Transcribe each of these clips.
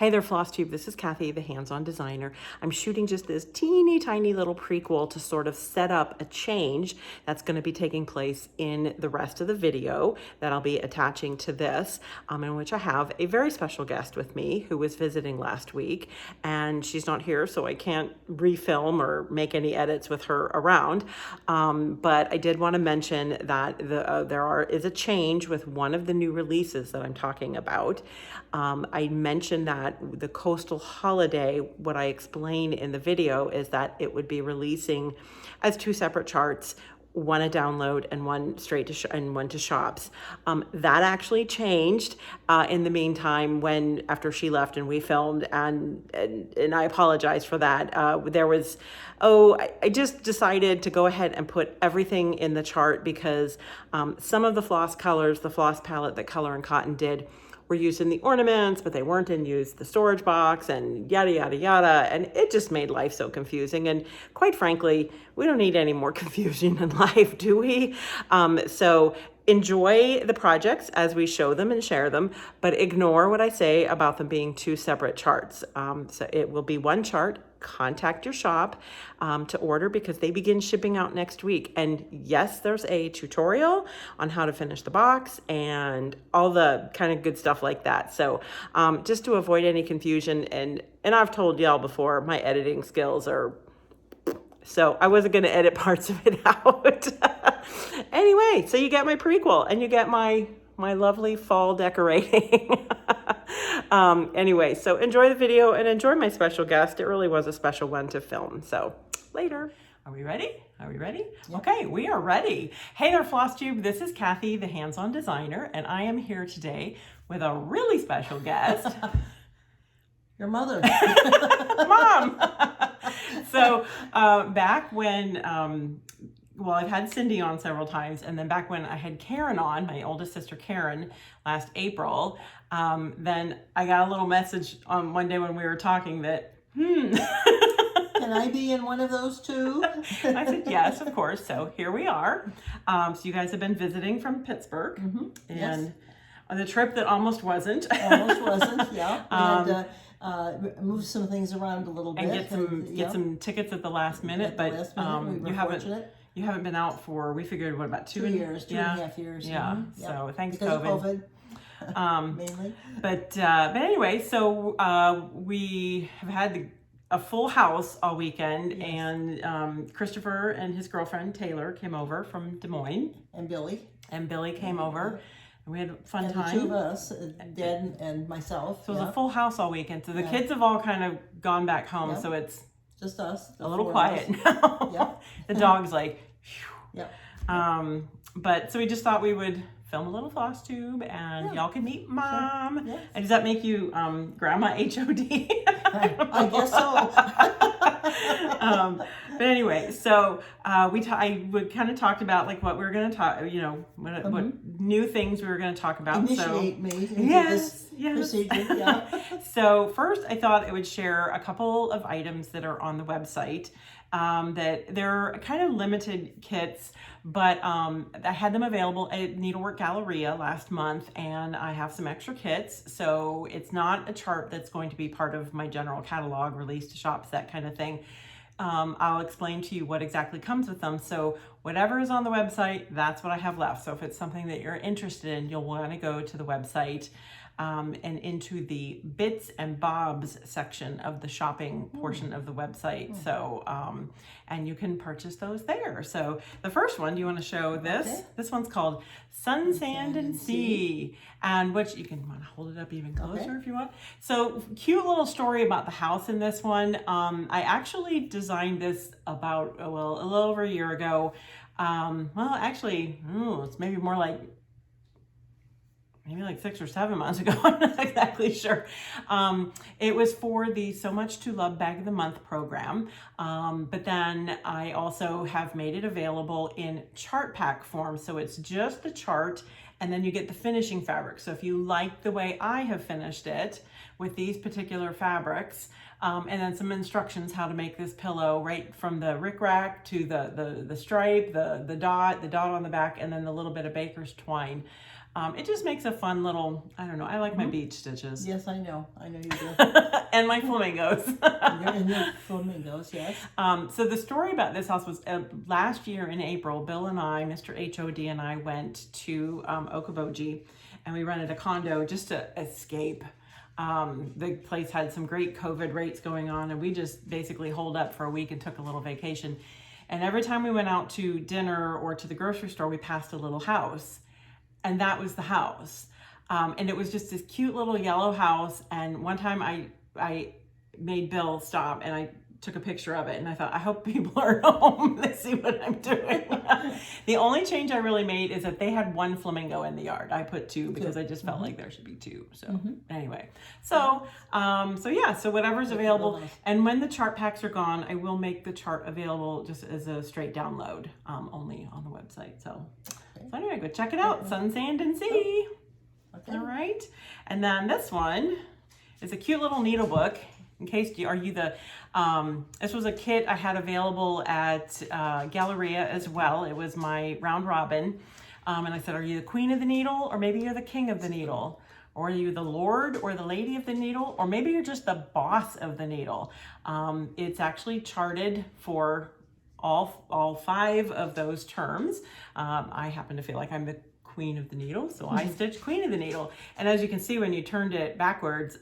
Hey there, FlossTube. This is Cathy, the hands-on designer. I'm shooting just this teeny tiny little prequel to sort of set up a change that's going to be taking place in the rest of the video that I'll be attaching to this, in which I have a very special guest with me who was visiting last week, and she's not here, so I can't refilm or make any edits with her around. But I did want to mention that there is a change with one of the new releases that I'm talking about. I mentioned that the Coastal Holiday, what I explain in the video is that it would be releasing as two separate charts, one a download and one straight to and one to shops. That actually changed in the meantime after she left and we filmed, and I apologize for that. I just decided to go ahead and put everything in the chart because some of the floss colors, the floss palette that Color and Cotton did, were used in the ornaments, but they weren't in the storage box, and yada, yada, yada. And it just made life so confusing. And quite frankly, we don't need any more confusion in life, do we? So enjoy the projects as we show them and share them, but ignore what I say about them being two separate charts. So it will be one chart. Contact your shop to order because they begin shipping out next week. And yes, there's a tutorial on how to finish the box and all the kind of good stuff like that. So just to avoid any confusion, and I've told y'all before, my editing skills are, so I wasn't going to edit parts of it out. Anyway, so you get my prequel and you get my lovely fall decorating. Anyway, so enjoy the video and enjoy my special guest. It really was a special one to film. So later. Are we ready? Are we ready? Yep. Okay, we are ready. Hey there, FlossTube. This is Cathy, the hands-on designer, and I am here today with a really special guest. Your mother. Mom. So back when, well, I've had Cindy on several times, and then back when I had Karen on, my oldest sister Karen, last April, then I got a little message on one day when we were talking that, Can I be in one of those too? I said, yes, of course. So here we are. So you guys have been visiting from Pittsburgh, and Yes. on the trip that almost wasn't. Almost wasn't, yeah. We had moved some things around a little bit. And get some tickets at the last minute, but we were fortunate. You haven't been out for, we figured, what, about 2 years, two and a half years. Yeah, so thanks because COVID. Of COVID. Mainly. But anyway, so we have had a full house all weekend, Yes. and Christopher and his girlfriend Taylor came over from Des Moines. And Billy. And Billy came over. And we had a fun and time. The two of us, Dad and myself. So it was a full house all weekend. So the kids have all kind of gone back home, so it's just us. A little quiet now. Yep. The dog's like, phew. Yep. But so we just thought we would film a little FlossTube, and y'all can meet Mom. Sure. Yes. And does that make you Grandma HOD? I guess so. But anyway, so I would kind of talked about like what we were going to talk, what new things we were going to talk about. Initiate me into yes. this procedure. Yeah. So first, I thought I would share a couple of items that are on the website. That they're kind of limited kits, but I had them available at Needlework Galleria last month, and I have some extra kits. So it's not a chart that's going to be part of my general catalog, release to shops, that kind of thing. I'll explain to you what exactly comes with them. So whatever is on the website, that's what I have left. So if it's something that you're interested in, you'll want to go to the website and into the bits and bobs section of the shopping portion of the website. So, and you can purchase those there. So the first one, do you want to show this? Okay. This one's called Sun, Sand, and Sea. And which you can want to hold it up even closer if you want. So cute little story about the house in this one. I actually designed this about, a little over a year ago. Well, actually, it's maybe more like, maybe like 6 or 7 months ago. I'm not exactly sure. It was for the So Much to Love Bag of the Month program. But then I also have made it available in chart pack form. So it's just the chart, and then you get the finishing fabric. So if you like the way I have finished it with these particular fabrics, and then some instructions how to make this pillow, right from the rickrack to the stripe, the dot on the back, and then the little bit of baker's twine. It just makes a fun little, I don't know, I like my beach stitches. Yes, I know you do. And my flamingos. And your flamingos, yes. So the story about this house was last year in April, Bill and I, Mr. HOD and I went to Okoboji, and we rented a condo just to escape. The place had some great COVID rates going on, and we just basically holed up for a week and took a little vacation. And every time we went out to dinner or to the grocery store, we passed a little house, and that was the house. And it was just this cute little yellow house. And one time I made Bill stop, and I took a picture of it, and I thought, I hope people are home. They see what I'm doing. The only change I really made is that they had one flamingo in the yard. I put two because I just felt like there should be two. So anyway, so whatever's available. And when the chart packs are gone, I will make the chart available just as a straight download, only on the website. So anyway, go check it out. Sun, Sand, and Sea. All right. And then this one is a cute little needle book. In case this was a kit I had available at Galleria as well. It was my round robin. And I said, are you the queen of the needle, or maybe you're the king of the needle? Or are you the lord or the lady of the needle? Or maybe you're just the boss of the needle. It's actually charted for all 5 of those terms. I happen to feel like I'm the queen of the needle, so I stitched queen of the needle. And as you can see, when you turned it backwards,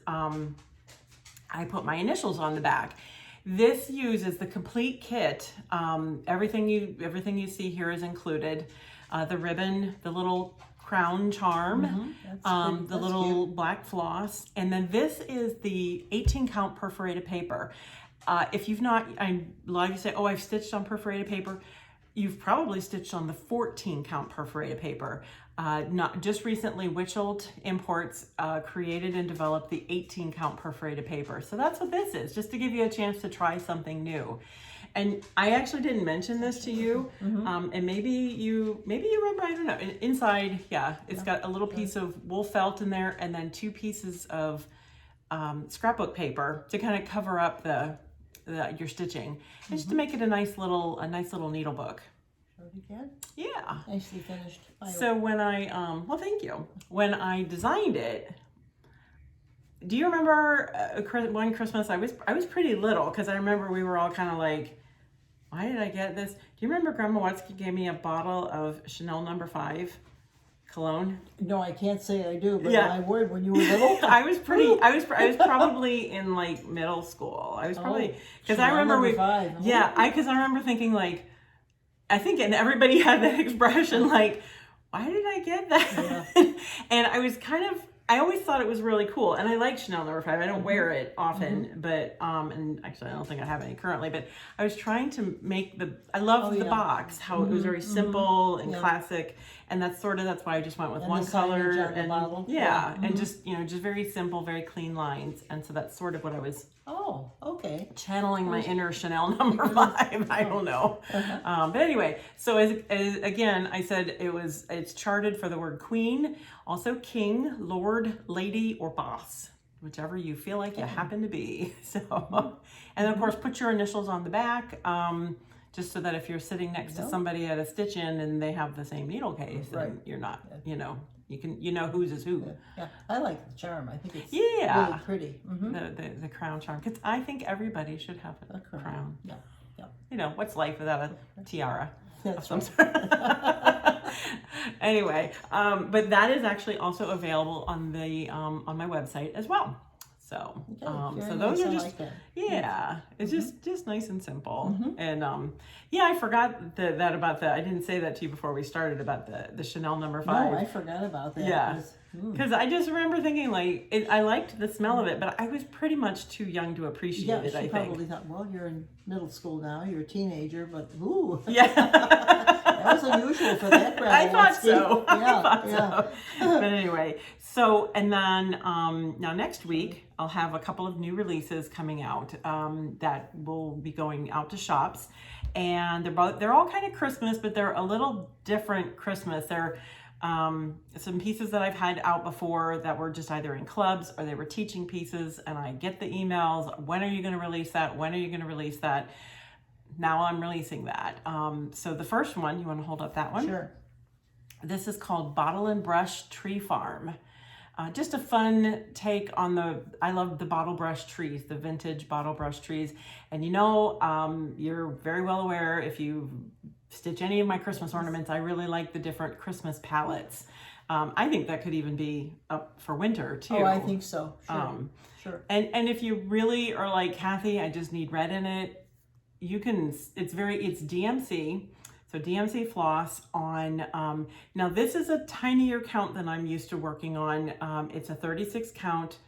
I put my initials on the back. This uses the complete kit. Everything you see here is included. The ribbon, the little crown charm, the little cute black floss, and then this is the 18 count perforated paper. If you've not, a lot of you say, oh, I've stitched on perforated paper. You've probably stitched on the 14 count perforated paper. Not just recently, Witchold Imports created and developed the 18 count perforated paper. So that's what this is, just to give you a chance to try something new. And I actually didn't mention this to you, and maybe you remember, I don't know. Inside, it's got a little piece of wool felt in there, and then 2 pieces of scrapbook paper to kind of cover up your stitching, and just to make it a nice little needle book. Again? Yeah. Nicely finished. So when I, well, thank you. When I designed it, do you remember one Christmas, I was pretty little, because I remember we were all kind of like, why did I get this? Do you remember Grandma Watsky gave me a bottle of Chanel No. 5 cologne? No, I can't say I do, but my word, when you were little, I was probably in like middle school. I was probably, because I remember because I remember thinking like, and everybody had that expression like, why did I get that? Yeah. And I always thought it was really cool. And I like Chanel No. 5. I don't wear it often, but, and actually I don't think I have any currently, but I was trying to make I love the box, how it was very simple and classic. And that's why I just went with one color and and just, just very simple, very clean lines. And so that's sort of what I was channeling my inner Chanel No. 5. I don't know. But anyway, so as again, I said it's charted for the word queen, also king, lord, lady, or boss, whichever you feel like you happen to be. So, and then of course, put your initials on the back, just so that if you're sitting next to somebody at a stitch-in and they have the same needle case, then you're not, you know whose is who. Yeah, I like the charm. I think it's really pretty. The crown charm, because I think everybody should have a crown. Yeah. What's life without a tiara? That's Anyway, but that is actually also available on on my website as well. So, so those are just, it's just nice and simple. And, I forgot that about I didn't say that to you before we started about the Chanel No. 5. No, I forgot about that. Yeah. Because I just remember thinking I liked the smell of it, but I was pretty much too young to appreciate it, I think. Yeah, she probably thought, well, you're in middle school now, you're a teenager, but ooh. Yeah. That was unusual for that. I thought so. So. But anyway, and then now next week, I'll have a couple of new releases coming out that will be going out to shops. And they're all kind of Christmas, but they're a little different Christmas. They're some pieces that I've had out before that were just either in clubs or they were teaching pieces, and I get the emails, when are you going to release that? When are you going to release that? Now I'm releasing that. So the first one, you want to hold up that one? Sure. This is called Bottle and Brush Tree Farm. Just a fun take on I love the bottle brush trees, the vintage bottle brush trees. And you know, you're very well aware if you stitch any of my Christmas ornaments, I really like the different Christmas palettes. I think that could even be up for winter too. Oh, I think so. Sure. Sure. And if you really are like, Cathy, I just need red in it, you can, it's DMC. So DMC floss on, now this is a tinier count than I'm used to working on. It's a 36 count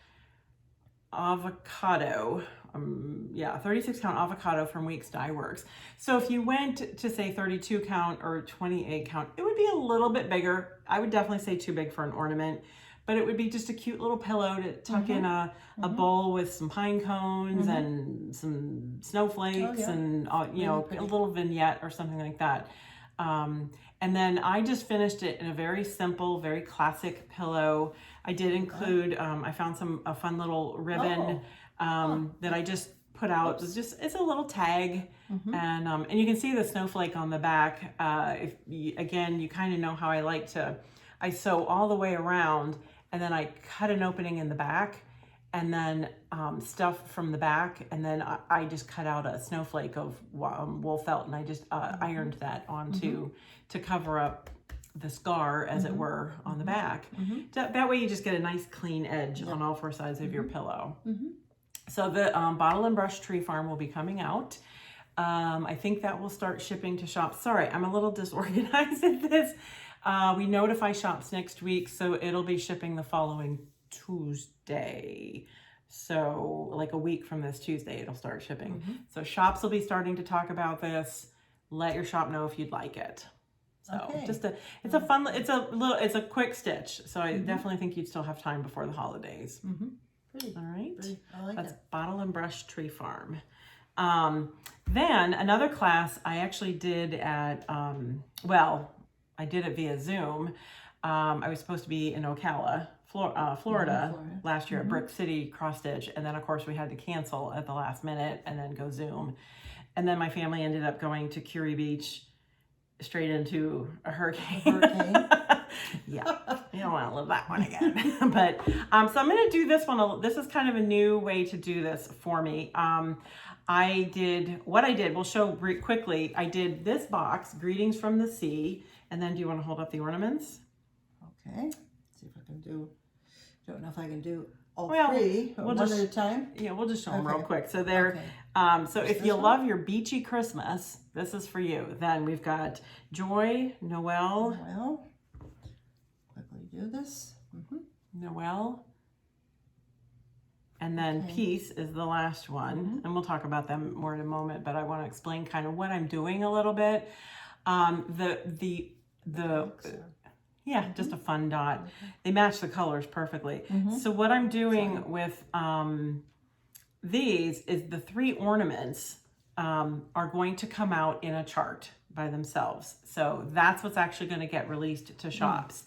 avocado. 36 count avocado from Weeks Dye Works. So if you went to say 32 count or 28 count, it would be a little bit bigger. I would definitely say too big for an ornament, but it would be just a cute little pillow to tuck in a bowl with some pine cones and some snowflakes and, you know, a little vignette or something like that. And then I just finished it in a very simple, very classic pillow. I did include, I found a fun little ribbon that I just put out. It's a little tag, and you can see the snowflake on the back. Again, you kind of know how I like to, I sew all the way around, and then I cut an opening in the back, and then stuff from the back, and then I just cut out a snowflake of wool felt, and I just ironed that onto to cover up the scar, as it were, on the back. That way you just get a nice clean edge on all four sides of your pillow. So the Bottle and Brush Tree Farm will be coming out. I think that will start shipping to shops. Sorry, I'm a little disorganized at this. We notify shops next week, so it'll be shipping the following Tuesday. So like a week from this Tuesday, it'll start shipping. So shops will be starting to talk about this. Let your shop know if you'd like it. So it's a fun, it's a quick stitch. So I definitely think you'd still have time before the holidays. Pretty. All right. Pretty. I like That's it. Bottle and Brush Tree Farm. Then another class I actually did at, I did it via Zoom. I was supposed to be in Ocala, Florida last year at Brick City Cross Stitch. And then of course we had to cancel at the last minute and then go Zoom. And then my family ended up going to Curie Beach straight into a hurricane. Yeah, you don't want to live that one again. But so I'm going to do this one. This is kind of a new way to do this for me. We'll show quickly. I did this box, Greetings from the Sea. And then do you want to hold up the ornaments? Okay. Let's see if I can do, don't know if I can do all three, we'll one at a time. Yeah, we'll just show them real quick. So they're, so if you love your beachy Christmas, this is for you. Then we've got Joy, Noel. Quickly do this. Noel. And then Peace is the last one. And we'll talk about them more in a moment, but I want to explain kind of what I'm doing a little bit. Just a fun dot. They match the colors perfectly. So what I'm doing with these is the three ornaments are going to come out in a chart by themselves. So that's what's actually going to get released to shops.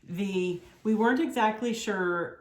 We weren't exactly sure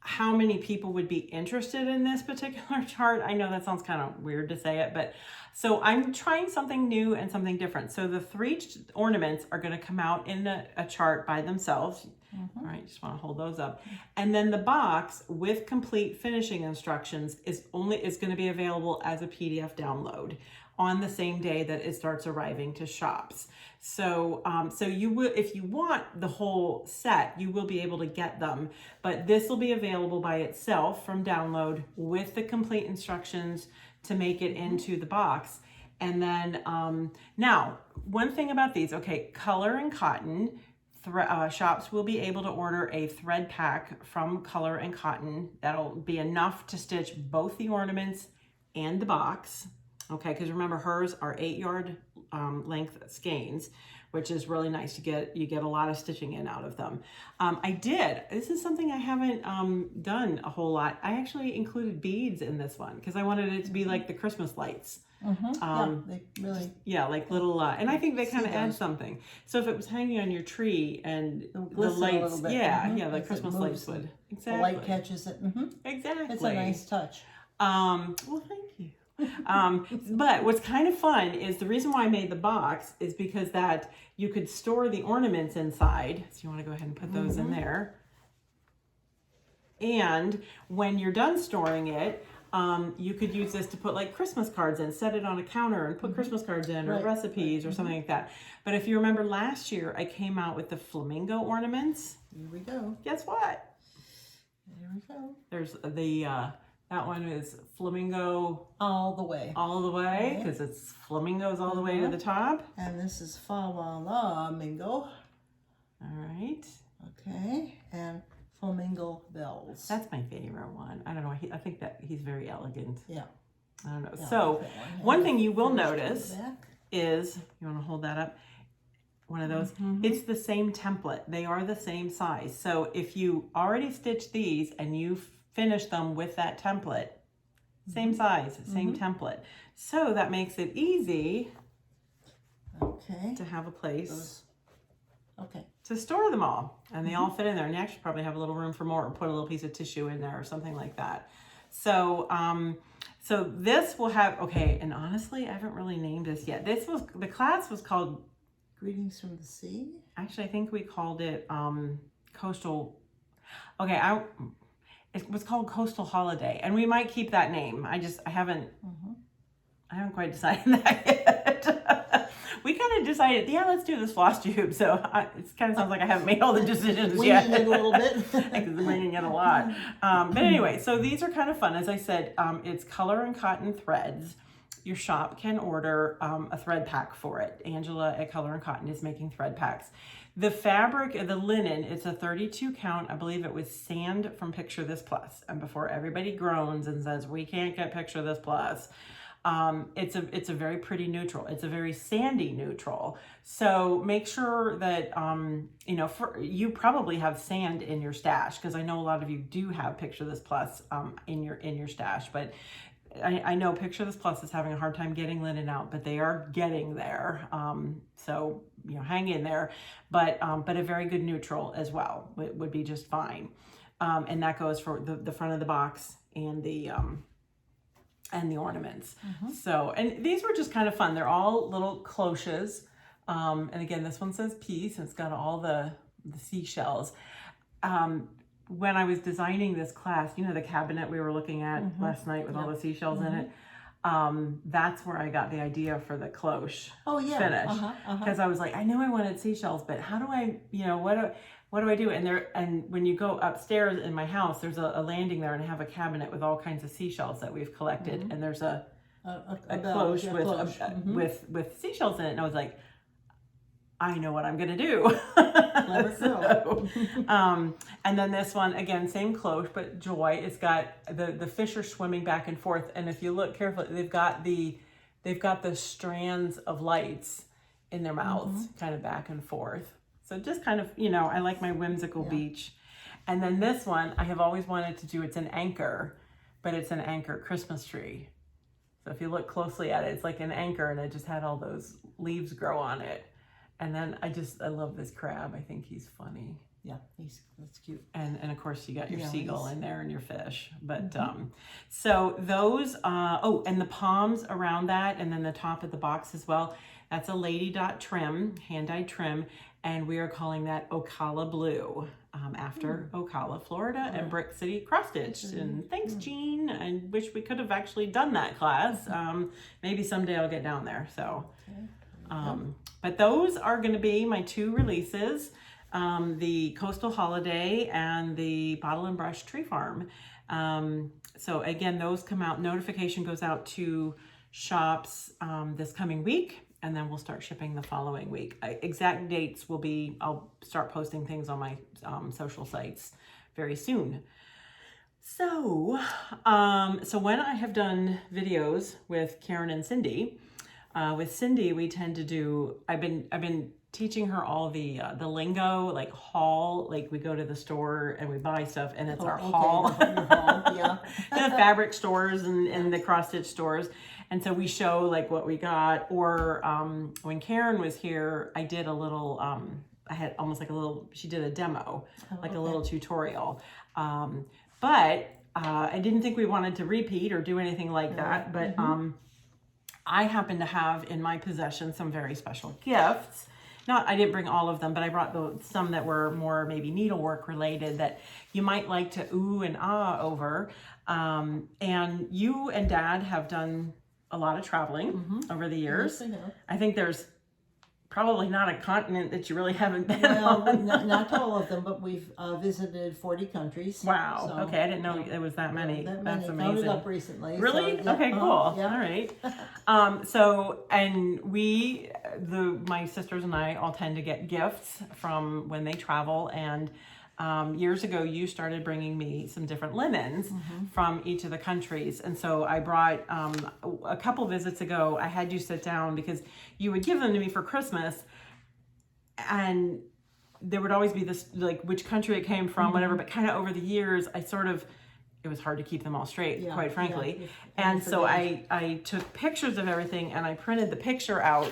how many people would be interested in this particular chart. I know that sounds kind of weird to say it, but so I'm trying something new and something different. So the three ornaments are going to come out in a chart by themselves. All right, just want to hold those up. And then the box with complete finishing instructions is going to be available as a PDF download on the same day that it starts arriving to shops. So, so you will, if you want the whole set, you will be able to get them, but this will be available by itself from download with the complete instructions to make it into the box. And then, now one thing about these, Color and Cotton, shops will be able to order a thread pack from Color and Cotton. That'll be enough to stitch both the ornaments and the box. Okay, because remember hers are 8-yard length skeins, which is really nice. You get a lot of stitching in out of them. This is something I haven't done a whole lot. I actually included beads in this one because I wanted it to be like the Christmas lights. They really, like little, and I think they kind of add something. So if it was hanging on your tree and the lights, the Christmas lights would. Exactly. The light catches it. Exactly. It's a nice touch. Well, thank you. But what's kind of fun is the reason why I made the box is because that you could store the ornaments inside. So you want to go ahead and put those in there. And when you're done storing it, you could use this to put like Christmas cards in, set it on a counter and put Christmas cards in or recipes or something like that. But if you remember last year, I came out with the flamingo ornaments. Here we go. Guess what? There we go. There's the, that one is flamingo. All the way. All the way, because it's flamingos all the way to the top. And this is Flamingo. All right. Okay. And flamingo bells. That's my favorite one. I don't know. I think that he's very elegant. Yeah. I don't know. Yeah, So one thing you will notice is, you want to hold that up? One of those. It's the same template. They are the same size. So if you already stitched these and you finish them with that template, same size, same template. So that makes it easy to have a place to store them all. And they all fit in there. And you actually probably have a little room for more, or put a little piece of tissue in there or something like that. So, so this will have, and honestly, I haven't really named this yet. The class was called Greetings from the Sea. Actually, I think we called it Coastal. It was called Coastal Holiday, and we might keep that name. I haven't quite decided that yet. We kind of decided, yeah, let's do this FlossTube. So it kind of sounds like I haven't made all the decisions yet. Winging it a little bit. I'm winging it a lot. But anyway, so these are kind of fun. As I said, it's color and cotton threads. Your shop can order a thread pack for it. Angela at Color and Cotton is making thread packs. The fabric, the linen, it's a 32 count. I believe it was sand from Picture This Plus. And before everybody groans and says, we can't get Picture This Plus, it's a very pretty neutral. It's a very sandy neutral. So make sure that, you probably have sand in your stash, because I know a lot of you do have Picture This Plus in your stash, but I know Picture This Plus is having a hard time getting linen out, but they are getting there. So, hang in there, but a very good neutral as well would be just fine. And that goes for the front of the box and the ornaments. So, and these were just kind of fun. They're all little cloches. And again, this one says peace, and it's got all the seashells. When I was designing this class, the cabinet we were looking at last night with all the seashells in it, that's where I got the idea for the cloche finish. Because I was like, I know I wanted seashells, but how do I, what do I do? And when you go upstairs in my house, there's a landing there, and I have a cabinet with all kinds of seashells that we've collected, and there's a cloche with seashells in it, and I was like, I know what I'm gonna do. And then this one, again, same cloche, but joy. It's got the fish are swimming back and forth, and if you look carefully, they've got the strands of lights in their mouths, kind of back and forth. So just kind of, I like my whimsical beach. And then this one, I have always wanted to do. It's an anchor, but it's an anchor Christmas tree. So if you look closely at it, it's like an anchor, and it just had all those leaves grow on it. And then I love this crab. I think he's funny. Yeah, that's cute. And of course you got your seagull in there and your fish. But so those, and the palms around that, and then the top of the box as well. That's a lady dot trim, hand-dyed trim, and we are calling that Ocala Blue, after Ocala, Florida, and Brick City cross stitched. And thanks, Jean. I wish we could have actually done that class. Maybe someday I'll get down there. So. But those are going to be my two releases, the Coastal Holiday and the Bottle and Brush Tree Farm. So again, those come out, notification goes out to shops this coming week, and then we'll start shipping the following week. Exact dates will be, I'll start posting things on my social sites very soon. So, when I have done videos with Karen and Cindy, with Cindy, we tend to do, I've been teaching her all the lingo, like haul, like we go to the store and we buy stuff, and it's our haul. The fabric stores and the cross stitch stores. And so we show like what we got, or when Karen was here, I did a little, I had almost like a little, she did a demo, a little tutorial. But I didn't think we wanted to repeat or do anything like that, but I happen to have in my possession some very special gifts. I didn't bring all of them, but I brought some that were more maybe needlework related that you might like to ooh and ah over. And you and Dad have done a lot of traveling over the years. Yes, I know. I think there's probably not a continent that you really haven't been Well, on. not all of them, but we've visited 40 countries. Wow. So, okay, I didn't know it was that many. That That's many. amazing. Counted up recently. Really? So, yeah, Okay, cool. yeah. All right. So, and my sisters and I all tend to get gifts from when they travel. And years ago, you started bringing me some different linens from each of the countries. And so I brought, a couple visits ago, I had you sit down because you would give them to me for Christmas. And there would always be this, like, which country it came from, whatever. But kind of over the years, it was hard to keep them all straight, quite frankly. Yeah. And so I took pictures of everything and I printed the picture out.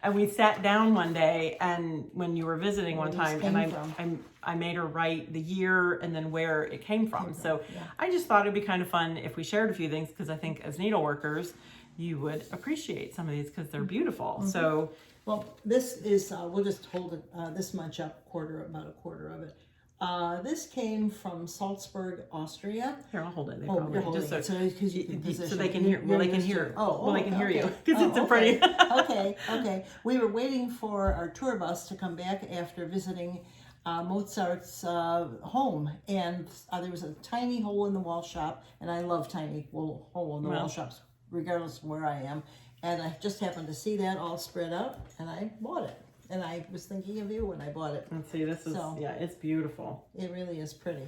And we sat down one day, and when you were visiting one time, and I made her write the year and then where it came from. So I just thought it'd be kind of fun if we shared a few things, because I think as needleworkers, you would appreciate some of these because they're beautiful. So, well, this is, we'll just hold it this much up, about a quarter of it. This came from Salzburg, Austria. Here, I'll hold it. They you're holding it, so they can hear. Well, they can hear. They can hear you because it's a pretty. Okay. We were waiting for our tour bus to come back after visiting Mozart's home, and there was a tiny hole in the wall shop, and I love tiny hole in the wall shops, regardless of where I am. And I just happened to see that all spread out, and I bought it. And I was thinking of you when I bought it. Let's see, this is, it's beautiful. It really is pretty.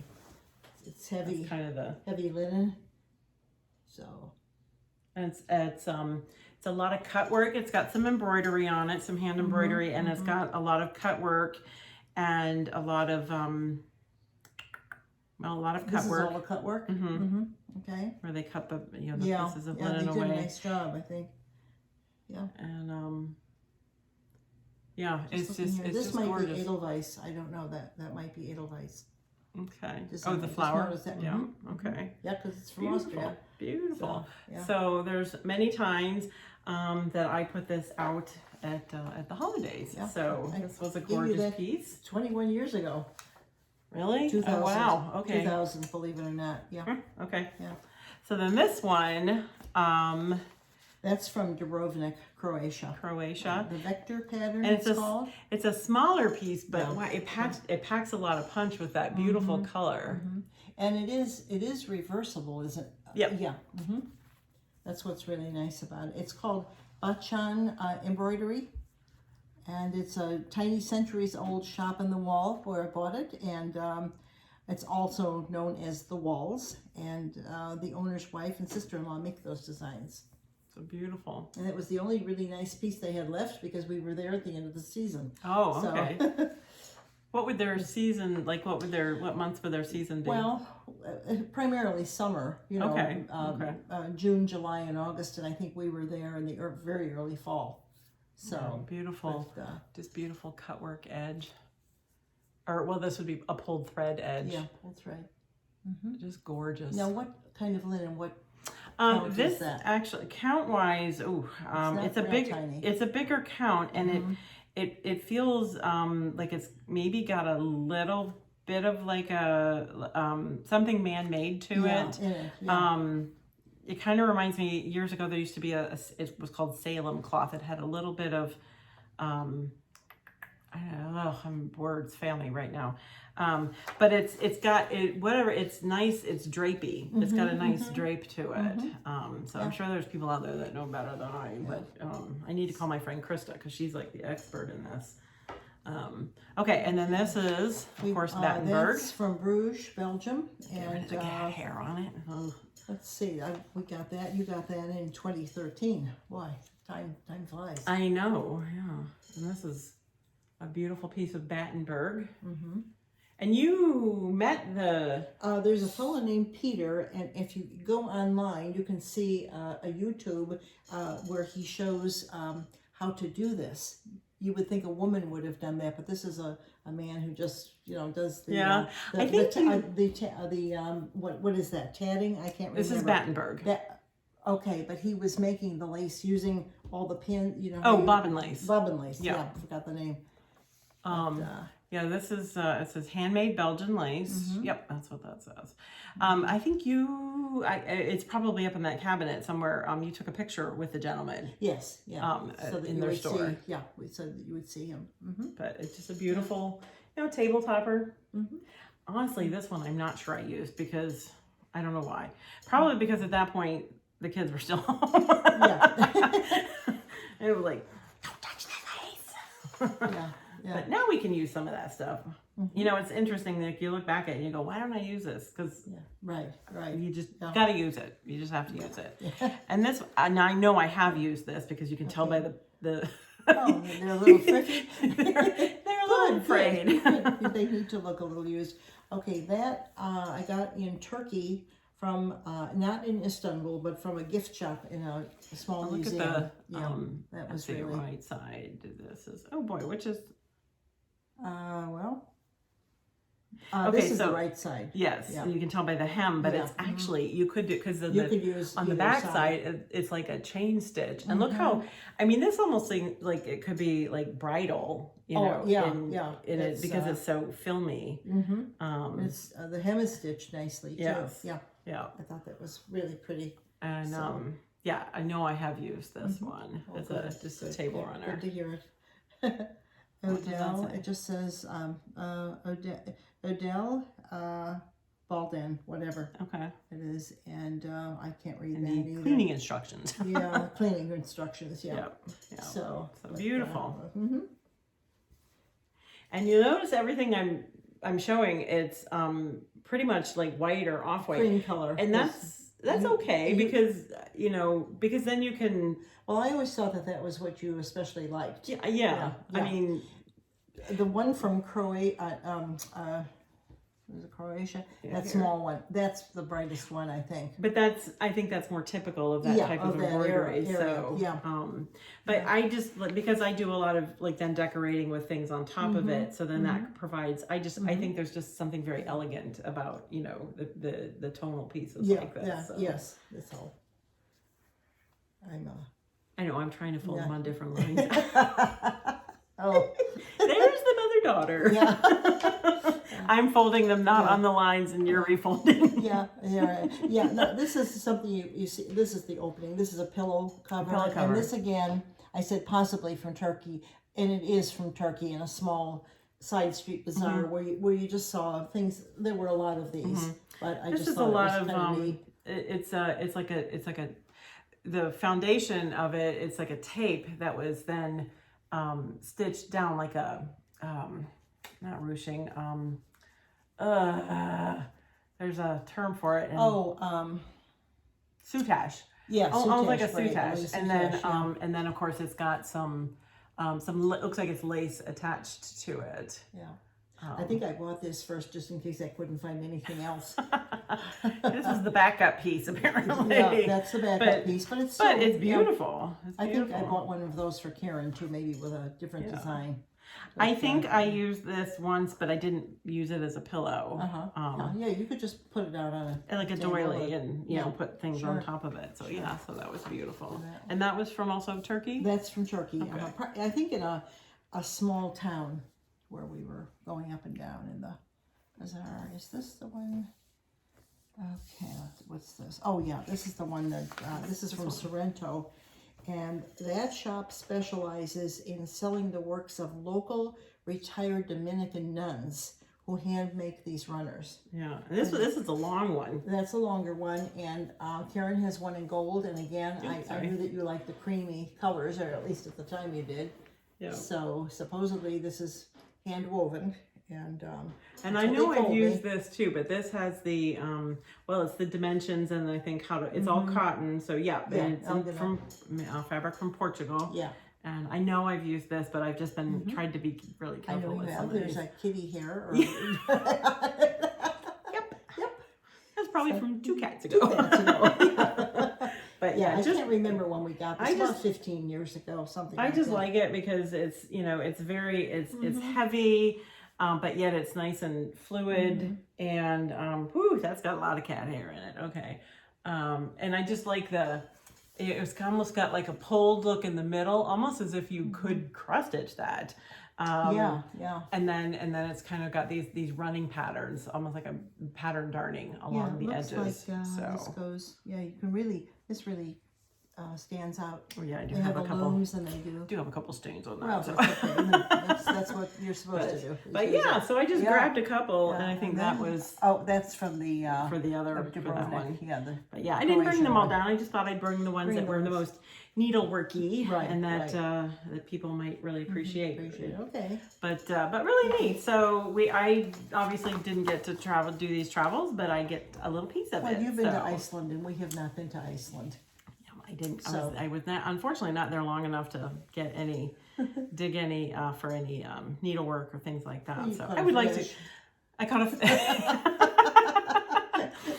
It's heavy. That's kind of heavy linen. So. And it's a lot of cut work. It's got some embroidery on it, some hand embroidery, and it's got a lot of cut work and a lot of cut work. This is all the cut work? Okay. Where they cut the pieces of linen away. They did a nice job, I think. Yeah. And it's this just might gorgeous. be Edelweiss. I don't know that might be Edelweiss. Okay. The flower. Yeah. Okay. Yeah, because it's from Austria. Beautiful. So there's many times that I put this out at the holidays. Yeah. So this was a gorgeous piece. 21 years ago. Really? 2000. Oh wow. Okay. 2000, believe it or not. Yeah. Okay. Yeah. So then this one. That's from Dubrovnik, Croatia. The vector pattern, and it's called. It's a smaller piece, but it packs a lot of punch with that beautiful color. And it is reversible, isn't it? Yep. Yeah. That's what's really nice about it. It's called Bachan embroidery, and it's a tiny centuries-old shop in the wall where I bought it, and it's also known as the Walls. And the owner's wife and sister-in-law make those designs. So beautiful. And it was the only really nice piece they had left because we were there at the end of the season. Oh, okay. What would their season, like what months would their season be? Well, primarily summer, Okay. June, July, and August, and I think we were there in the very early fall. So beautiful, just beautiful cut work edge. Or, well, this would be a pulled thread edge. Yeah, that's right. Just gorgeous. Now, what kind of linen, this actually count-wise, it's a bigger count, and it feels like it's maybe got a little bit of like a something man-made to it. It kind of reminds me, years ago there used to be it was called Salem cloth. It had a little bit of I don't know, words fail me right now. But it's got whatever, it's nice, it's drapey. It's got a nice drape to it. So I'm sure there's people out there that know better than I, but I need to call my friend Krista because she's like the expert in this. Okay, and then this is, of course, Battenberg. That's from Bruges, Belgium. And it's got hair on it. Oh. Let's see, we got that. You got that in 2013. Why? Time flies. I know, yeah. And this is a beautiful piece of Battenberg. And you met there's a fellow named Peter, and if you go online, you can see a YouTube where he shows how to do this. you would think a woman would have done that, but this is a man who just, does the, I think what is that, tatting? I can't remember. This is Battenberg. Okay, but he was making the lace using all the pin, bobbin lace. Bobbin lace, yeah, I forgot the name. Yeah, this is, it says handmade Belgian lace. Yep, that's what that says. I think it's probably up in that cabinet somewhere. You took a picture with the gentleman. Yes, yeah. So that in their store. So that you would see him. But it's just a beautiful, table topper. Honestly, this one I'm not sure I used because I don't know why. Probably because at that point, the kids were still home. And it was like, don't touch that lace. Yeah. But now we can use some of that stuff. It's interesting that if you look back at it and you go, why don't I use this? Because right. You just got to use it. You just have to use it. And this, and I know I have used this because you can tell by the oh, they're a little tricky. they're a little afraid. Good. They need to look a little used. Okay, that I got in Turkey from, not in Istanbul, but from a gift shop in a small museum. Look at the, that was the really... right side. This is, oh boy, which is... okay, this is the right side. Yes, you can tell by the hem, but it's actually, you could do, because on the back side, it's like a chain stitch. And look how, I mean, this almost seems like it could be like bridal, in it, because it's so filmy. It's, the hem is stitched nicely, too. Yes. Yeah. I thought that was really pretty. And, I know I have used this one as just a table runner. Good to hear it. Odell, it just says Odell Baldan, whatever. Okay. It is, and I can't read and that the either. Cleaning instructions. Cleaning instructions, Yep. So beautiful. And you notice everything I'm showing, it's pretty much like white or off-white. Cream color. And that's okay because, because then you can... Well, I always thought that was what you especially liked. Yeah. I mean... The one from Croatia, was it Croatia? That small one. That's the brightest one, I think. But I think that's more typical of that type of embroidery. But I just, because I do a lot of then decorating with things on top of it, so then that provides, I think there's just something very elegant about, the tonal pieces like this. Yes, that's all. I know, I'm trying to fold them on different lines. Oh. There's the mother-daughter. Yeah. I'm folding them not on the lines and you're refolding. No, this is something you see. This is the opening. This is a pillow cover. And this again, I said possibly from Turkey, and it is from Turkey in a small side street bazaar where you just saw things. There were a lot of these, but I just thought it was kind of neat. It's like a the foundation of it. It's like a tape that was then stitched down like a not ruching, there's a term for it. Soutache. Yeah, almost like a soutache. And then of course it's got some looks like it's lace attached to it. Yeah. I think I bought this first just in case I couldn't find anything else. This is the backup piece, apparently. Yeah, that's the backup piece, but it's beautiful. I think I bought one of those for Karen too, maybe with a different design. But, I think I used this once, but I didn't use it as a pillow. You could just put it out on like a doily and put things on top of it. So so that was beautiful. And that was from also Turkey? That's from Turkey. Okay. I think in a small town where we were going up and down in the bazaar. Is this the one? Okay, what's this? Oh yeah, this is the one that, this is from Sorrento. And that shop specializes in selling the works of local retired Dominican nuns who hand make these runners. Yeah, and this is a long one. That's a longer one, and Karen has one in gold. And again, I knew that you liked the creamy colors, or at least at the time you did. Yeah. So supposedly this is hand woven, and I know I've used this too, but this has the it's the dimensions, and I think it's all cotton. So it's from fabric from Portugal. Yeah. And I know I've used this, but I've just been tried to be really careful with some of these. There's a kitty hair. Or... Yep. That's probably from 2 cats ago. 2 cats ago. But I can't remember when we got this. About 15 years ago, something. I just like it because it's, you know, it's very, it's heavy, but yet it's nice and fluid, and whew, that's got a lot of cat hair in it. Okay, and I just like it's almost got like a pulled look in the middle, almost as if you could cross stitch that. Yeah. And then it's kind of got these running patterns, almost like a pattern darning along the edges. Like, this goes. Yeah, you can really. This really stands out. Oh yeah, I do they have a couple. Looms and they do have a couple stains on that. Well, So. that's what you're supposed to do. But yeah, so I just grabbed a couple, and I think that was. Oh, that's from the for that one. Yeah, but yeah, I didn't bring them all down. I just thought I'd bring the ones that were the most needleworky, and that that people might really appreciate. Okay. But really neat. So I obviously didn't get to do these travels, but I get a little piece of it. Well, you've been to Iceland, and we have not been to Iceland. I didn't. So. I was not, unfortunately not there long enough to get dig any for any needlework or things like that. So I would like to. I caught a fish.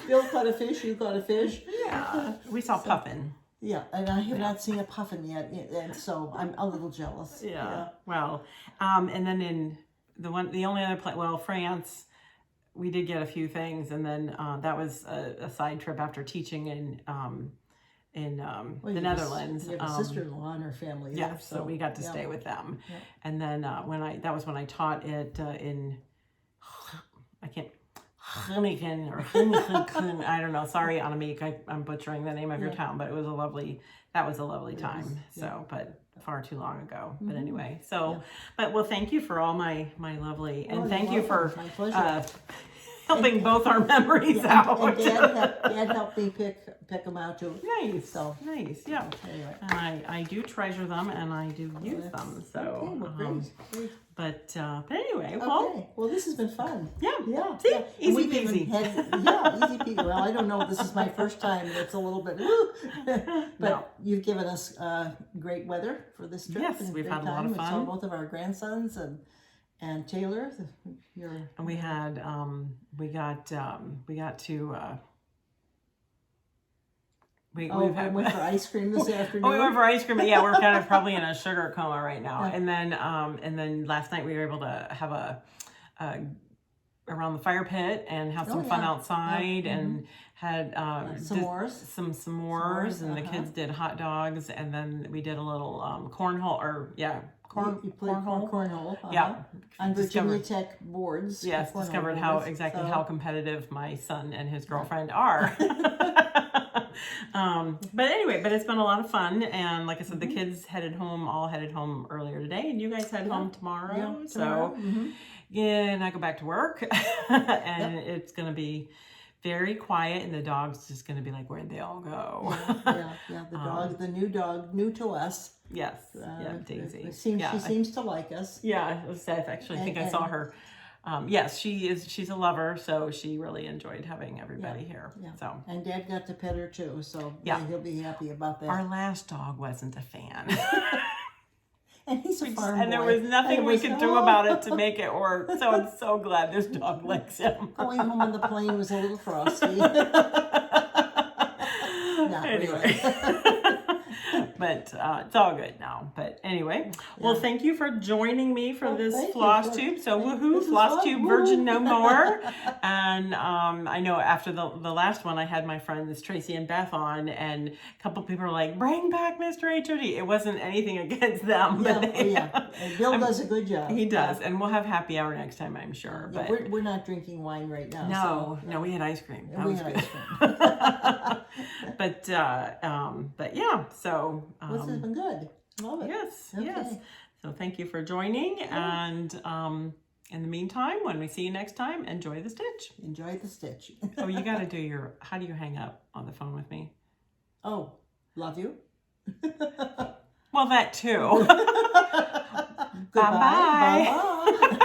Bill caught a fish. You caught a fish. Yeah, we saw puffin. Yeah, and I have not seen a puffin yet, and so I'm a little jealous. Yeah. Well, and then in the only other place, France, we did get a few things, and then that was a side trip after teaching in the Netherlands. You have a sister-in-law and her family. Yeah, so we got to stay with them. Yeah. And then that was when I taught it in, I can't, I don't know. Sorry, Annemiek, I'm butchering the name of your town, but that was a lovely time. So, but far too long ago. But anyway, so, but thank you for all my lovely, and thank you for helping both our memories out. And Dad helped me pick them out too. Nice. So nice. Yeah. Anyway. And I do treasure them, and I do use them. So. Okay, well, great. But anyway, well, this has been fun. Yeah. See, easy peasy. Easy peasy. Well, I don't know. This is my first time. It's a little bit, but you've given us great weather for this trip. Yes, we've had a lot of fun. We saw both of our grandsons and Taylor. And we had we got to. We went for ice cream this afternoon. We went for ice cream. Yeah, we're kind of probably in a sugar coma right now. Yeah. And then last night we were able to have around the fire pit and have some fun outside and had s'mores, and the kids did hot dogs, and then we did a little cornhole cornhole. Yeah, on Virginia Tech boards. Yes, discovered how competitive my son and his girlfriend are. But anyway, it's been a lot of fun, and like I said, the kids headed home earlier today, and you guys head home tomorrow. Yeah, so and I go back to work, and it's gonna be very quiet, and the dog's just gonna be like, where'd they all go? The new dog, new to us. Yes, Daisy. She seems to like us. Yeah, it was Seth. Actually, I think I saw her. Yes, she's a lover, so she really enjoyed having everybody here. Yeah. So, and Dad got to pet her too, so he'll be happy about that. Our last dog wasn't a fan. And he's a farm boy. And there was nothing we could do about it to make it work. So I'm so glad this dog likes him. Going home on the plane was a little frosty. Anyway. But it's all good now. But anyway, well, thank you for joining me for this FlossTube. So woohoo, FlossTube Virgin No More. And I know after the last one, I had my friends Tracy and Beth on, and a couple people were like, bring back Mr. HOD. It wasn't anything against them. But And Bill does a good job. He does. And we'll have happy hour next time, I'm sure. Yeah, but we're not drinking wine right now. No, we had ice cream. That was good. Ice cream. But yeah, so this has been good. Love it. Yes. So thank you for joining, and in the meantime, when we see you next time, enjoy the stitch. Enjoy the stitch. Oh, you got to do how do you hang up on the phone with me? Oh, love you. Well, that too. Goodbye. Bye.